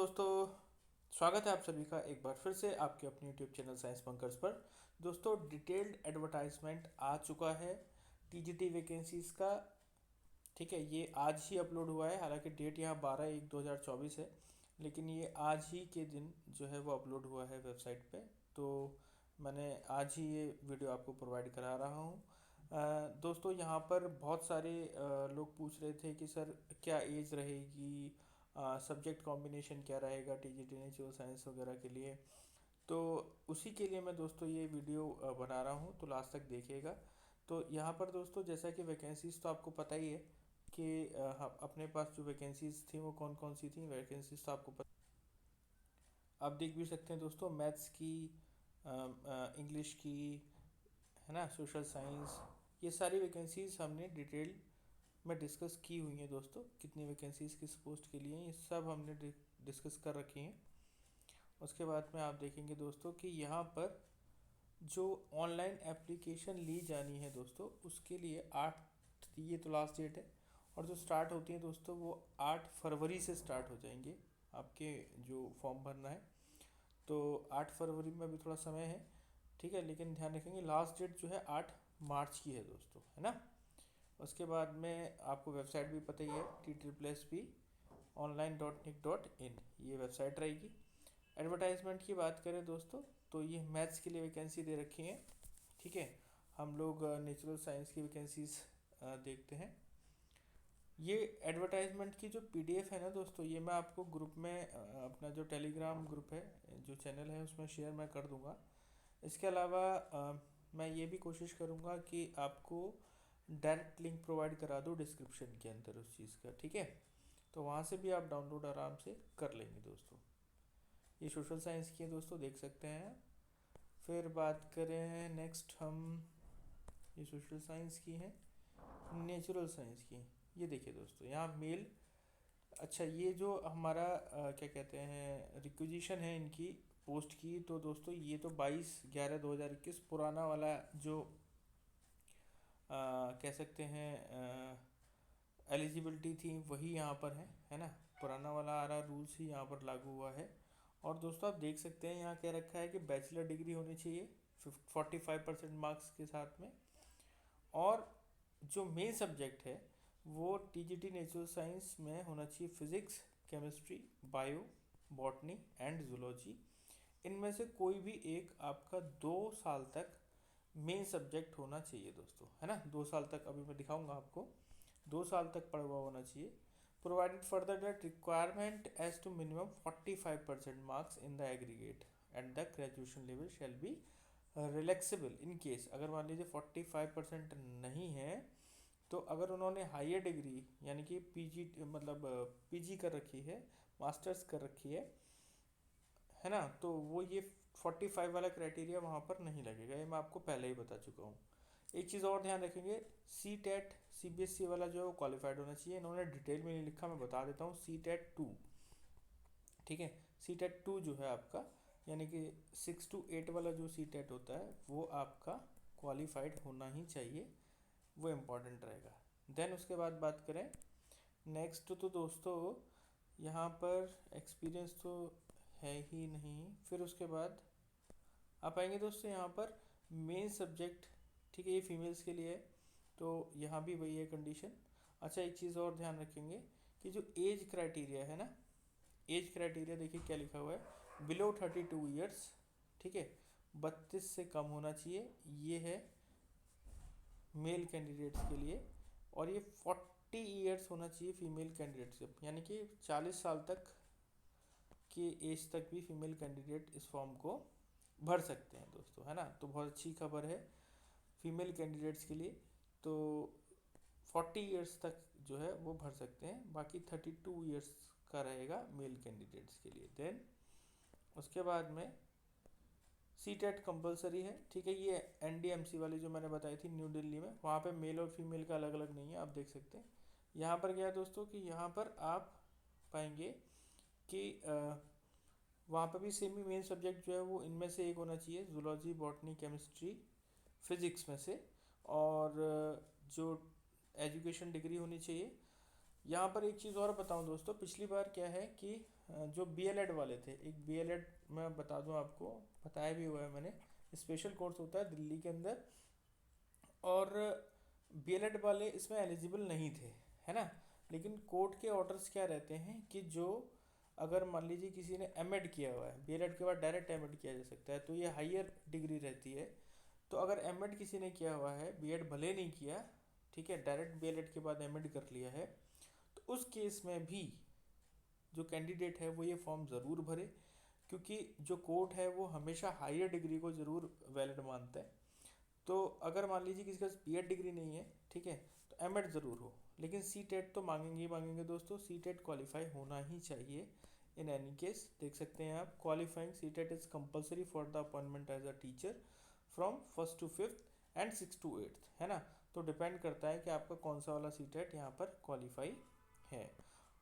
दोस्तों, स्वागत है आप सभी का एक बार फिर से आपके अपने यूट्यूब चैनल साइंस बंकर्स पर। दोस्तों, डिटेल्ड एडवर्टाइजमेंट आ चुका है टीजीटी वैकेंसीज़ का। ठीक है, ये आज ही अपलोड हुआ है। हालांकि डेट यहाँ 12/1/2024 है, लेकिन ये आज ही के दिन जो है वो अपलोड हुआ है वेबसाइट पे। तो मैंने आज ही ये वीडियो आपको प्रोवाइड करा रहा हूँ। दोस्तों, यहाँ पर बहुत सारे लोग पूछ रहे थे कि सर क्या एज रहेगी, सब्जेक्ट कॉम्बिनेशन क्या रहेगा टीजीटी नेचुरल साइंस वगैरह के लिए। तो उसी के लिए मैं दोस्तों ये वीडियो बना रहा हूँ, तो लास्ट तक देखिएगा। तो यहाँ पर दोस्तों, जैसा कि वैकेंसीज़ तो आपको पता ही है कि अपने पास जो वैकेंसीज़ थी वो कौन कौन सी थी। वैकेंसीज़ तो आपको पता, आप देख भी सकते हैं दोस्तों, मैथ्स की, इंग्लिश की, है ना, सोशल साइंस, ये सारी वैकेंसीज़ हमने डिटेल में डिस्कस की हुई हैं दोस्तों। कितनी वैकेंसीज़ किस पोस्ट के लिए हैं, ये सब हमने डिस्कस कर रखी हैं। उसके बाद में आप देखेंगे दोस्तों कि यहाँ पर जो ऑनलाइन एप्लीकेशन ली जानी है दोस्तों, उसके लिए 8, ये तो लास्ट डेट है। और जो स्टार्ट होती है दोस्तों वो 8 फरवरी से स्टार्ट हो जाएंगे आपके जो फॉर्म भरना है। तो 8 फरवरी में अभी थोड़ा समय है, ठीक है, लेकिन ध्यान रखेंगे लास्ट डेट जो है 8 मार्च की है दोस्तों, है ना। उसके बाद में आपको वेबसाइट भी पता ही है, TSSP online.nic.in, ये वेबसाइट रहेगी। एडवर्टाइजमेंट की बात करें दोस्तों, तो ये मैथ्स के लिए वैकेंसी दे रखी है। ठीक है, हम लोग नेचुरल साइंस की वैकेंसीज देखते हैं। ये एडवर्टाइजमेंट की जो पीडीएफ है ना दोस्तों, ये मैं आपको ग्रुप में अपना जो टेलीग्राम ग्रुप है, जो चैनल है, उसमें शेयर मैं कर दूंगा। इसके अलावा मैं ये भी कोशिश करूँगा कि आपको डायरेक्ट लिंक प्रोवाइड करा दूँ डिस्क्रिप्शन के अंदर उस चीज़ का, ठीक है। तो वहाँ से भी आप डाउनलोड आराम से कर लेंगे दोस्तों। ये सोशल साइंस की है दोस्तों, देख सकते हैं। फिर बात करें नेक्स्ट हम, ये सोशल साइंस की है, नेचुरल साइंस की। ये देखिए दोस्तों, यहाँ मेल, अच्छा ये जो हमारा क्या कहते हैं रिक्विजिशन है इनकी पोस्ट की, तो दोस्तों ये तो 22/11/2021 पुराना वाला जो कह सकते हैं एलिजिबिलिटी थी वही यहाँ पर है ना। पुराना वाला आ रहा रूल्स ही यहाँ पर लागू हुआ है। और दोस्तों आप देख सकते हैं यहाँ कह रखा है कि बैचलर डिग्री होनी चाहिए 45% मार्क्स के साथ में। और जो मेन सब्जेक्ट है वो टीजीटी नेचुरल साइंस में होना चाहिए physics, chemistry, bio, botany and zoology. इनमें से कोई भी एक आपका 2 साल तक मेन सब्जेक्ट होना चाहिए दोस्तों, है ना। 2 साल तक, अभी मैं दिखाऊंगा आपको, 2 साल तक पढ़ा हुआ होना चाहिए। Provided further that requirement as to minimum 45% marks in the aggregate at the graduation level shall be relaxable in case, अगर मान लीजिए 45% नहीं है, तो अगर उन्होंने हायर डिग्री यानी कि पीजी, मतलब पीजी कर रखी है, मास्टर्स कर रखी है ना, तो वो ये 45 वाला क्राइटेरिया वहाँ पर नहीं लगेगा। ये मैं आपको पहले ही बता चुका हूँ। एक चीज़ और ध्यान रखेंगे, सी टेट सीबीएसई वाला जो है वो क्वालिफाइड होना चाहिए। इन्होंने डिटेल में नहीं लिखा, मैं बता देता हूँ, सी टेट 2, ठीक है। सी टेट 2 जो है आपका, यानी कि 6 to 8 वाला जो सी टेट होता है वो आपका क्वालिफाइड होना ही चाहिए, वो इम्पोर्टेंट रहेगा। देन उसके बाद बात करें नेक्स्ट, तो दोस्तों यहाँ पर एक्सपीरियंस तो है ही नहीं। फिर उसके बाद आप आएंगे दोस्तों यहाँ पर मेन सब्जेक्ट, ठीक है, ये फीमेल्स के लिए है, तो यहाँ भी वही है कंडीशन। अच्छा एक चीज़ और ध्यान रखेंगे कि जो एज क्राइटेरिया है ना, एज क्राइटेरिया देखिए क्या लिखा हुआ है, बिलो 32 ईयर्स, ठीक है, 32 से कम होना चाहिए, ये है मेल कैंडिडेट्स के लिए। और ये 40 ईयर्स होना चाहिए फीमेल कैंडिडेट से, यानी कि 40 साल तक की एज तक भी फीमेल कैंडिडेट इस फॉर्म को भर सकते हैं दोस्तों, है ना। तो बहुत अच्छी खबर है फीमेल कैंडिडेट्स के लिए। तो 40 ईयर्स तक जो है वो भर सकते हैं, बाकी 32 ईयर्स का रहेगा मेल कैंडिडेट्स के लिए। देन उसके बाद में सी टेट कंपलसरी है, ठीक है। ये एनडीएमसी वाली जो मैंने बताई थी न्यू दिल्ली में, वहाँ पे मेल और फीमेल का अलग अलग नहीं है, आप देख सकते हैं। यहाँ पर क्या है दोस्तों कि यहाँ पर आप पाएंगे कि वहाँ पर भी सेम ही मेन सब्जेक्ट जो है वो इनमें से एक होना चाहिए, जूलॉजी, बॉटनी, केमिस्ट्री, फिजिक्स में से। और जो एजुकेशन डिग्री होनी चाहिए। यहाँ पर एक चीज़ और बताऊँ दोस्तों, पिछली बार क्या है कि जो बीएलएड वाले थे, एक बीएलएड मैं बता दूं आपको, बताया भी हुआ है मैंने, स्पेशल कोर्स होता है दिल्ली के अंदर, और बीएलएड वाले इसमें एलिजिबल नहीं थे, है ना। लेकिन कोर्ट के ऑर्डर्स क्या रहते हैं कि जो अगर मान लीजिए किसी ने एमएड किया हुआ है, बीएलएड के बाद डायरेक्ट एमएड किया जा सकता है, तो ये हायर डिग्री रहती है। तो अगर एमएड किसी ने किया हुआ है, बीएड भले नहीं किया, ठीक है, डायरेक्ट बीएलएड के बाद एमएड कर लिया है, तो उस केस में भी जो कैंडिडेट है वो ये फॉर्म ज़रूर भरे, क्योंकि जो कोर्ट है वो हमेशा हायर डिग्री को ज़रूर वैलिड मानता है। तो अगर मान लीजिए किसी के पास बीएड डिग्री नहीं है, ठीक है, तो एमएड ज़रूर हो, लेकिन सी टेट तो मांगेंगे ही मांगेंगे दोस्तों, सी टेट क्वालिफाई होना ही चाहिए इन एनी केस। देख सकते हैं आप, qualifying C TET is compulsory for the appointment as a teacher from first to fifth and six to eighth, है ना। तो डिपेंड करता है कि आपका कौन सा वाला सी टेट यहाँ पर क्वालिफाई है।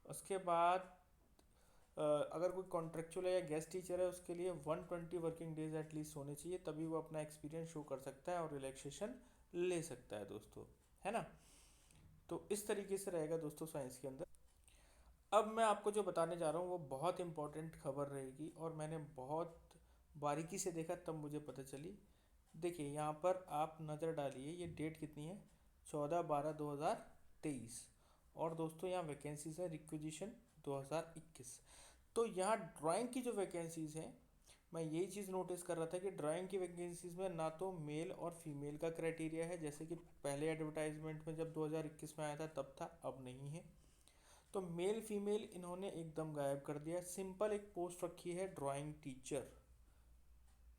उसके बाद अगर कोई कॉन्ट्रेक्चुअल है या गेस्ट टीचर है, उसके लिए 120 वर्किंग डेज एटलीस्ट होने चाहिए, तभी वो अपना एक्सपीरियंस शो कर सकता है और रिलैक्सेशन ले सकता है दोस्तों, है ना। तो इस तरीके से रहेगा दोस्तों साइंस के अंदर। अब मैं आपको जो बताने जा रहा हूँ वो बहुत इंपॉर्टेंट खबर रहेगी, और मैंने बहुत बारीकी से देखा तब मुझे पता चली। देखिए यहाँ पर आप नज़र डालिए, ये डेट कितनी है, 14/12/2023, और दोस्तों यहाँ वैकेंसीज है रिक्विजिशन 2021। तो यहाँ ड्राइंग की जो वैकेंसीज हैं, मैं यही चीज़ नोटिस कर रहा था कि ड्राइंग की वैकेंसीज में ना तो मेल और फीमेल का क्राइटेरिया है, जैसे कि पहले एडवर्टाइजमेंट में जब 2021 में आया था तब था, अब नहीं है। तो मेल फीमेल इन्होंने एकदम गायब कर दिया, सिंपल एक पोस्ट रखी है ड्राइंग टीचर,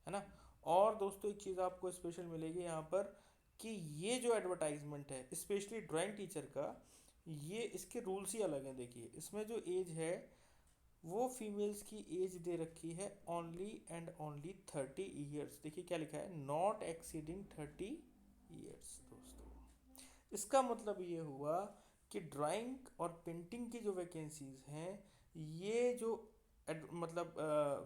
है ना। और दोस्तों एक चीज़ आपको स्पेशल मिलेगी यहाँ पर, कि ये जो एडवर्टाइजमेंट है स्पेशली ड्राइंग टीचर का, ये इसके रूल्स ही अलग हैं। देखिए इसमें जो एज है वो फीमेल्स की एज दे रखी है ओनली एंड ओनली 30 ईयर्स। देखिए क्या लिखा है, नॉट एक्सीडिंग 30 ईयर्स दोस्तों। इसका मतलब ये हुआ कि ड्राइंग और पेंटिंग की जो वैकेंसीज हैं, ये जो मतलब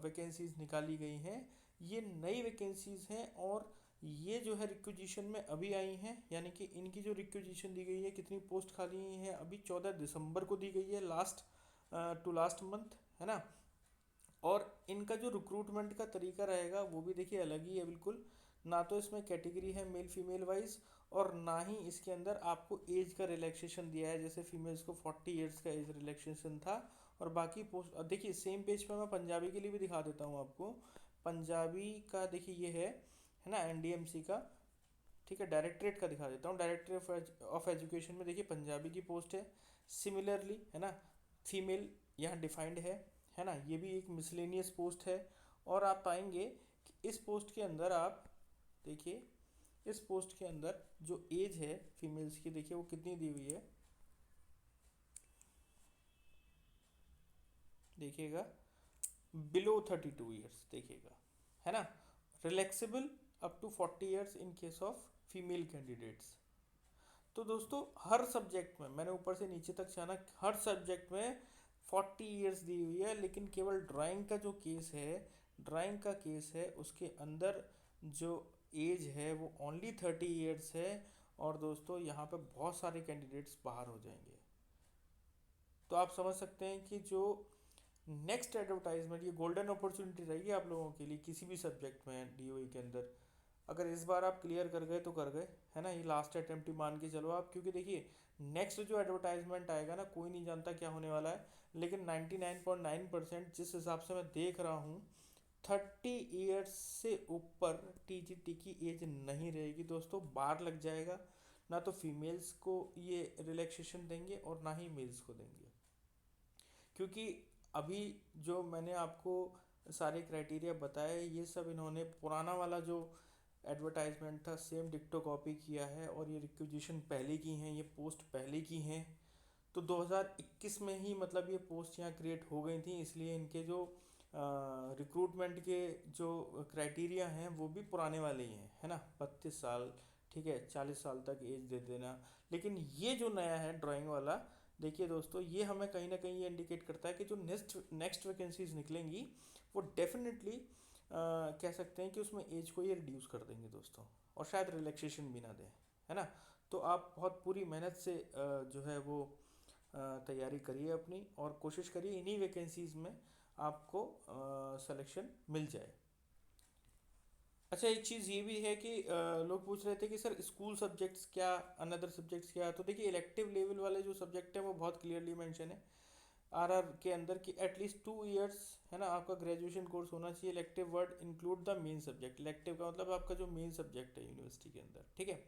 वैकेंसीज निकाली गई हैं, ये नई वैकेंसीज हैं, और ये जो है रिक्विजिशन में अभी आई हैं, यानी कि इनकी जो रिक्विजिशन दी गई है, कितनी पोस्ट खाली हुई हैं, अभी 14 दिसंबर को दी गई है, लास्ट टू लास्ट मंथ, है ना। और इनका जो रिक्रूटमेंट का तरीका रहेगा वो भी देखिए अलग ही है बिल्कुल। ना तो इसमें कैटेगरी है मेल फीमेल वाइज, और ना ही इसके अंदर आपको एज का रिलैक्सेशन दिया है, जैसे फीमेल्स को 40 ईयर्स का एज रिलैक्सेशन था। और बाकी पोस्ट देखिए सेम पेज पे मैं पंजाबी के लिए भी दिखा देता हूँ आपको। पंजाबी का देखिए ये है ना, एनडीएमसी का, ठीक है, डायरेक्टरेट का दिखा देता हूँ, डायरेक्टरेट ऑफ एजुकेशन में देखिए पंजाबी की पोस्ट है। सिमिलरली, है ना, फीमेल यहाँ डिफाइंड है ना, ये भी एक मिसलेनियस पोस्ट है। और आप पाएंगे कि इस पोस्ट के अंदर आप देखिए, इस पोस्ट के अंदर जो एज है फीमेल्स की, देखिए वो कितनी दी हुई है, देखिएगा, बिलो 32 ईयर्स, देखिएगा, है ना। Relaxable up to 40 years in case of female candidates. तो दोस्तों हर सब्जेक्ट में, मैंने ऊपर से नीचे तक जाना, हर सब्जेक्ट में 40 ईयर्स दी हुई है, लेकिन केवल ड्राइंग का जो केस है, ड्राइंग का केस है, उसके अंदर जो एज है वो ओनली 30 ईयर्स है। और दोस्तों यहाँ पे बहुत सारे कैंडिडेट्स बाहर हो जाएंगे। तो आप समझ सकते हैं कि जो नेक्स्ट एडवर्टाइजमेंट, ये गोल्डन अपॉर्चुनिटी रहेगी आप लोगों के लिए किसी भी सब्जेक्ट में डीओई के अंदर। अगर इस बार आप क्लियर कर गए तो कर गए, है ना, ये लास्ट अटेम्प्ट ही मान के चलो आप, क्योंकि देखिए नेक्स्ट जो एडवर्टाइजमेंट आएगा ना, कोई नहीं जानता क्या होने वाला है, लेकिन 99.9% जिस हिसाब से मैं देख रहा हूँ, 30 ईयर्स से ऊपर टीजीटी की एज नहीं रहेगी दोस्तों, बार लग जाएगा। ना तो फीमेल्स को ये रिलैक्सेशन देंगे और ना ही मेल्स को देंगे, क्योंकि अभी जो मैंने आपको सारे क्राइटेरिया बताए, ये सब इन्होंने पुराना वाला जो एडवर्टाइजमेंट था सेम डिक्टो कॉपी किया है, और ये रिक्विजिशन पहले की हैं, ये पोस्ट पहले की हैं। तो 2021 में ही मतलब ये पोस्ट यहाँ क्रिएट हो गई थी, इसलिए इनके जो रिक्रूटमेंट के जो क्राइटेरिया हैं वो भी पुराने वाले ही हैं, है ना, 32 साल, ठीक है, 40 साल तक एज दे देना। लेकिन ये जो नया है ड्राइंग वाला, देखिए दोस्तों, ये हमें कहीं ना कहीं ये इंडिकेट करता है कि जो नेक्स्ट नेक्स्ट वैकेंसीज निकलेंगी वो डेफिनेटली कह सकते हैं कि उसमें एज को ये रिड्यूस कर देंगे दोस्तों, और शायद रिलैक्सेशन भी ना दें, है ना। तो आप बहुत पूरी मेहनत से जो है वो तैयारी करिए अपनी और कोशिश करिए इन्हीं वैकेंसीज़ में आपको सिलेक्शन मिल जाए। अच्छा, एक चीज़ ये भी है कि लोग पूछ रहे थे कि सर स्कूल सब्जेक्ट्स क्या, अनदर सब्जेक्ट्स क्या, तो देखिए इलेक्टिव लेवल वाले जो सब्जेक्ट हैं वो बहुत क्लियरली मेंशन है आरआर के अंदर कि एटलीस्ट 2 इयर्स, है ना, आपका ग्रेजुएशन कोर्स होना चाहिए। Elective word include the main subject, elective का मतलब आपका जो मेन सब्जेक्ट है यूनिवर्सिटी के अंदर, ठीक है।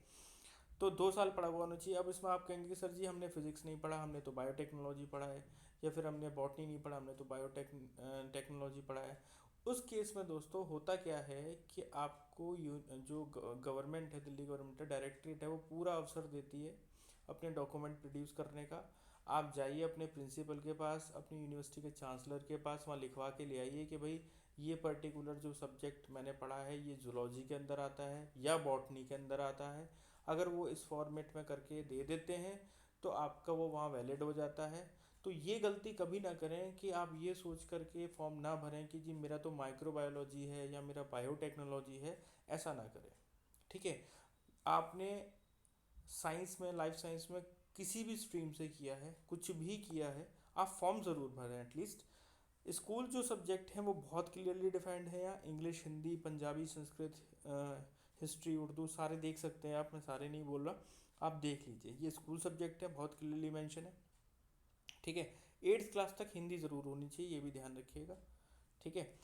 तो 2 साल पढ़ा हुआ होना चाहिए। अब इसमें आप कहेंगे कि सर जी हमने फिजिक्स नहीं पढ़ा, हमने तो बायोटेक्नोलॉजी पढ़ा है, या फिर हमने बॉटनी नहीं पढ़ा, हमने तो टेक्नोलॉजी पढ़ा है। उस केस में दोस्तों होता क्या है कि आपको जो गवर्नमेंट है, दिल्ली गवर्नमेंट है, डायरेक्टरेट है, वो पूरा अवसर देती है अपने डॉक्यूमेंट प्रोड्यूस करने का। आप जाइए अपने प्रिंसिपल के पास, अपनी यूनिवर्सिटी के चांसलर के पास, वहाँ लिखवा के ले आइए कि भाई ये पर्टिकुलर जो सब्जेक्ट मैंने पढ़ा है ये जूलॉजी के अंदर आता है या बॉटनी के अंदर आता है। अगर वो इस फॉर्मेट में करके दे देते हैं तो आपका वो वहाँ वैलिड हो जाता है। तो ये गलती कभी ना करें कि आप ये सोच करके फॉर्म ना भरें कि जी मेरा तो माइक्रोबायोलॉजी है या मेरा बायोटेक्नोलॉजी है, ऐसा ना करें, ठीक है। आपने साइंस में, लाइफ साइंस में किसी भी स्ट्रीम से किया है, कुछ भी किया है, आप फॉर्म ज़रूर भरें एटलीस्ट। स्कूल जो सब्जेक्ट हैं वो बहुत क्लियरली डिफाइंड है यहाँ, इंग्लिश, हिंदी, पंजाबी, संस्कृत, हिस्ट्री, उर्दू, सारे देख सकते हैं आप, मैं सारे नहीं बोल रहा, आप देख लीजिए, ये स्कूल सब्जेक्ट है, बहुत क्लियरली मेंशन है, ठीक है। 8th क्लास तक हिंदी ज़रूर होनी चाहिए, ये भी ध्यान रखिएगा, ठीक है।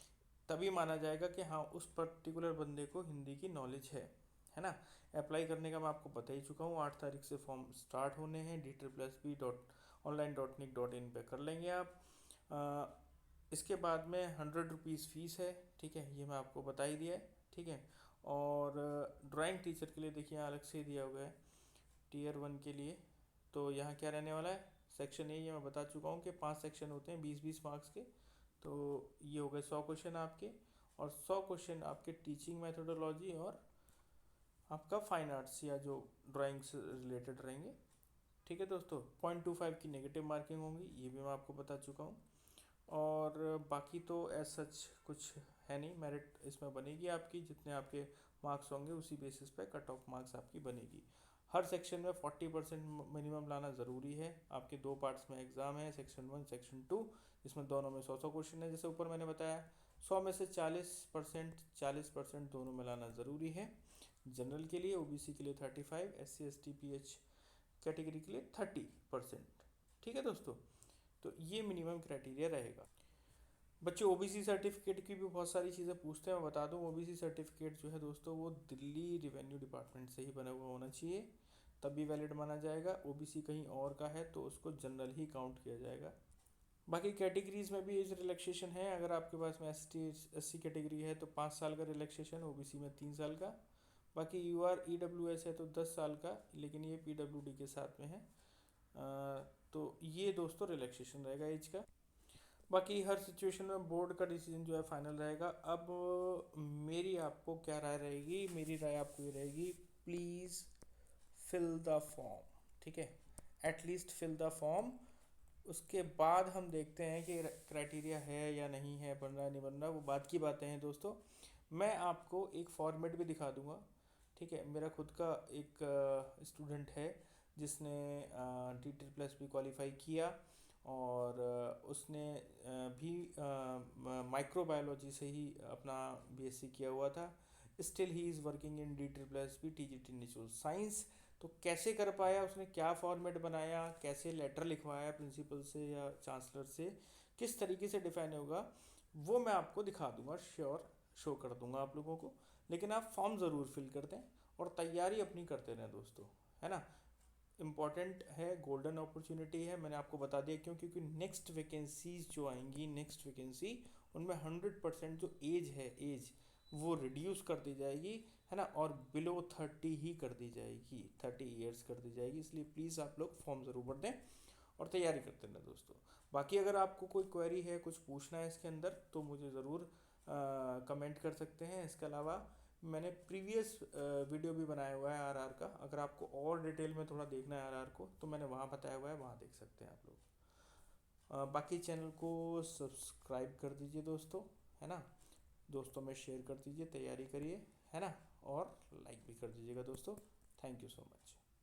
तभी माना जाएगा कि हाँ उस पर्टिकुलर बंदे को हिंदी की नॉलेज है ना। अप्लाई करने का मैं आपको बता ही चुका हूँ, 8 तारीख से फॉर्म स्टार्ट होने हैं, DTRPLSB.online पे कर लेंगे आप। इसके बाद में 100 रुपीज़ फ़ीस है, ठीक है, ये मैं आपको बता ही दिया है, ठीक है। और ड्राइंग टीचर के लिए देखिए अलग से दिया हुआ है Tier 1 के लिए। तो यहाँ क्या रहने वाला है, सेक्शन ए, ये मैं बता चुका हूँ कि 5 सेक्शन होते हैं 20-20 मार्क्स के। तो ये हो गए 100 क्वेश्चन आपके, और 100 क्वेश्चन आपके टीचिंग मेथोडोलॉजी और आपका फाइन आर्ट्स या जो ड्राइंग से रिलेटेड रहेंगे, ठीक है दोस्तों। 0.25 की नेगेटिव मार्किंग होंगी, ये भी मैं आपको बता चुका हूँ। और बाकी तो एज सच कुछ है नहीं, मेरिट इसमें बनेगी आपकी, जितने आपके मार्क्स होंगे उसी बेसिस पे कट ऑफ मार्क्स आपकी बनेगी। हर सेक्शन में 40% मिनिमम लाना ज़रूरी है। आपके 2 पार्ट्स में एग्ज़ाम है, सेक्शन 1 सेक्शन 2, जिसमें दोनों में 100-100 क्वेश्चन है, जैसे ऊपर मैंने बताया। 100 में से 40% दोनों में लाना ज़रूरी है। जनरल के लिए, ओबीसी के लिए 35, SC ST PH कैटेगरी के लिए 30%, ठीक है दोस्तों। तो ये मिनिमम क्राइटेरिया रहेगा। बच्चे ओबीसी सर्टिफिकेट की भी बहुत सारी चीज़ें पूछते हैं, मैं बता दूं ओबीसी सर्टिफिकेट जो है दोस्तों वो दिल्ली रेवेन्यू डिपार्टमेंट से ही बना हुआ होना चाहिए, तभी वैलिड माना जाएगा। ओबीसी कहीं और का है तो उसको जनरल ही काउंट किया जाएगा। बाकी कैटेगरीज में भी एज रिलैक्सेशन है, अगर आपके पास में SC कैटेगरी है तो 5 साल का रिलैक्सेशन, ओबीसी में 3 साल का। बाकी UR EWS है तो 10 साल का, लेकिन ये PWD के साथ में है। तो ये दोस्तों रिलैक्सेशन रहेगा एज का। बाकी हर सिचुएशन में बोर्ड का डिसीजन जो है फाइनल रहेगा। अब मेरी आपको क्या राय रहेगी, मेरी राय आपको ये रहेगी, प्लीज़ फिल द फॉर्म, ठीक है, एटलीस्ट फिल द फॉर्म। उसके बाद हम देखते हैं कि क्राइटेरिया है या नहीं है, बन रहा है नहीं बन रहा, वो बात की बातें हैं दोस्तों। मैं आपको एक फॉर्मेट भी दिखा दूंगा, ठीक है। मेरा खुद का एक स्टूडेंट है जिसने DTRPLS भी क्वालिफाई किया, और उसने भी माइक्रोबायोलॉजी से ही अपना BSc किया हुआ था। Still he is working in DTRPLS भी TGT नेचुरल साइंस। तो कैसे कर पाया, उसने क्या फॉर्मेट बनाया, कैसे लेटर लिखवाया प्रिंसिपल से या चांसलर से, किस तरीके से डिफाइन होगा, वो मैं आपको दिखा दूंगा, श्योर शो कर दूंगा आप लोगों को। लेकिन आप फॉर्म ज़रूर फिल कर दें और तैयारी अपनी करते रहें दोस्तों, है ना। इम्पॉर्टेंट है, गोल्डन अपॉर्चुनिटी है, मैंने आपको बता दिया क्यों, क्योंकि नेक्स्ट वैकेंसीज जो आएंगी, नेक्स्ट वैकेंसी उनमें 100% जो एज है, एज वो रिड्यूस कर दी जाएगी, है ना, और बिलो 30 ही कर दी जाएगी, 30 ईयर्स कर दी जाएगी। इसलिए प्लीज़ आप लोग फॉर्म ज़रूर भर दें और तैयारी करते रहें दोस्तों। बाकी अगर आपको कोई क्वेरी है, कुछ पूछना है इसके अंदर, तो मुझे ज़रूर कमेंट कर सकते हैं। इसके अलावा मैंने प्रीवियस वीडियो भी बनाया हुआ है आरआर का, अगर आपको और डिटेल में थोड़ा देखना है आरआर को तो मैंने वहाँ बताया हुआ है, वहाँ देख सकते हैं आप लोग। बाकी चैनल को सब्सक्राइब कर दीजिए दोस्तों, है ना, दोस्तों में शेयर कर दीजिए, तैयारी करिए, है ना, और लाइक भी कर दीजिएगा दोस्तों। Thank you so much.